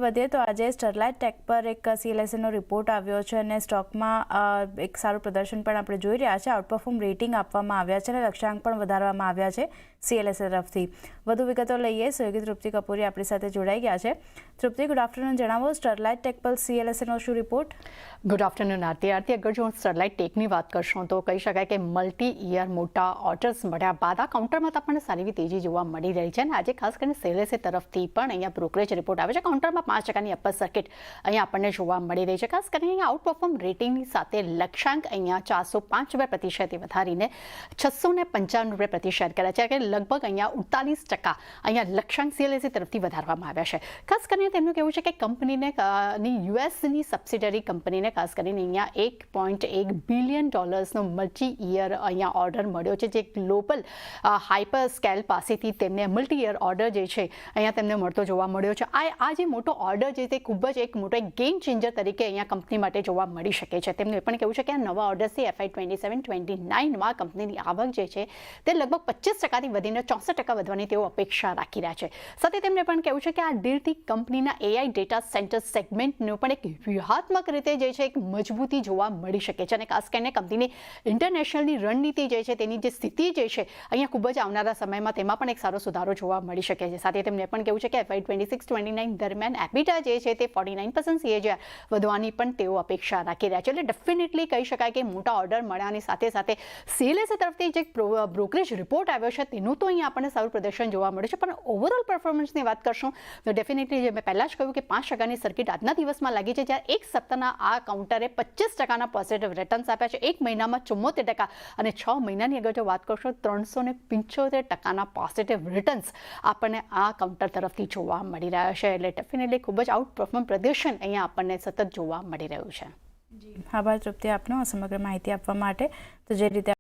વધીએ તો આજે સ્ટરલાઇટ ટેક પર એક CLSAનો રિપોર્ટ આવ્યો છે અને સ્ટોકમાં એક સારું પ્રદર્શન પણ આપણે જોઈ રહ્યા છે. આઉટપરફોર્મ રેટિંગ આપવામાં આવ્યા છે અને લક્ષ્યાંક પણ વધારવામાં આવ્યા છે CLSA તરફથી. વધુ વિગતો લઈએ. સહયોગી તૃપ્તિ કપૂરી આપણી સાથે જોડાઈ ગયા છે. તૃપ્તિ, ગુડ આફ્ટરનૂન. જણાવો સ્ટરલાઇટ ટેક પર CLSAનો શું રિપોર્ટ? ગુડ આફ્ટરનૂન આરતી. અગર જો સ્ટરલાઇટ ટેકની વાત કરશું તો કહી શકાય કે મલ્ટી યર મોટા ઓર્ડર્સ મળ્યા બાદ આ કાઉન્ટરમાં આપણને સારી એવી તેજી જોવા મળી રહી છે અને આજે ખાસ કરીને CLSA તરફથી પણ અહીંયા બ્રોકરેજ રિપોર્ટ આવે છે. કાઉન્ટરમાં 5% અપર સર્કિટ અહીંયા આપણને જોવા મળી રહી છે. ખાસ કરીને અહીંયા આઉટપરફોર્મ રેટિંગની સાથે લક્ષ્યાંક અહીંયા 405% વધારીને 655 પ્રતિ શેર કર્યા છે કે લગભગ અહીંયા 48% અહીંયા લક્ષ્યાંક CLSA તરફથી વધારવામાં આવ્યા છે. ખાસ કરીને તેમનું કહેવું છે કે કંપનીને યુએસની સબસિડરી કંપનીને ખાસ કરીને અહીંયા $1.1 બિલિયન મલ્ટી યર અહીંયા ઓર્ડર મળ્યો છે, જે ગ્લોબલ હાઇપર સ્કેલ પાસેથી તેમને મલ્ટી યર ઓર્ડર જે છે અહીંયા તેમને મળતો જોવા મળ્યો છે. આ જે મોટો ઓર્ડર છે તે ખૂબ જ એક મોટો ગેમ ચેન્જર તરીકે અહીંયા કંપની માટે જોવા મળી શકે છે. તેમનું એ પણ કહેવું છે કે આ નવા ઓર્ડરથી FY 27-29માં કંપનીની આવક જે છે તે લગભગ 25%થી વધીને 64% વધવાની તેઓ અપેક્ષા રાખી રહ્યા છે. સાથે તેમણે પણ કહેવું છે કે આ ડીલથી કંપનીના AI ડેટા સેન્ટર સેગમેન્ટનું પણ એક વ્યૂહાત્મક રીતે જે છે એક મજબૂતી જોવા મળી શકે છે અને ખાસ કરીને કંપનીની ઇન્ટરનેશનલની રણનીતિ જે છે તેની જે સ્થિતિ જે છે અહીંયા ખૂબ જ આવનારા સમયમાં તેમાં પણ એક સારો સુધારો જોવા મળી શકે છે. સાથે તેમણે પણ કહેવું છે કે FY 26-29 દરમિયાન એબિટા જે છે તે 49% CAGR વધવાની પણ તેઓ અપેક્ષા રાખી રહ્યા છે. એટલે ડેફિનેટલી કહી શકાય કે મોટા ઓર્ડર મળ્યાની સાથે સાથે CLSA તરફથી જે બ્રોકરેજ રિપોર્ટ આવ્યો છે તેનું તો અહીંયા આપણને સારું પ્રદર્શન જોવા મળ્યું છે, પણ ઓવરઓલ પરફોર્મન્સની વાત કરશું તો ડેફિનેટલી જે મેં પહેલાં જ કહ્યું કે 5%ની સર્કિટ આજના દિવસમાં લાગી છે, જ્યારે એક સપ્તાહના આ કાઉન્ટરે 25%ના પોઝિટિવ રિટર્ન્સ આપ્યા છે. એક મહિનામાં 74% અને 6 મહિનાની અગર જો વાત કરશો 375%ના પોઝિટિવ રિટર્ન્સ આપણને આ કાઉન્ટર તરફથી જોવા મળી રહ્યા છે. એટલે ડેફિનેટલી ખૂબ જ આઉટ પરફોર્મ પ્રદર્શન અહીંયા આપણને સતત જોવા મળી રહ્યું છે. જી, આભાર તૃપ્તિ આપનો સમગ્ર માહિતી આપવા માટે. તો જે રીતે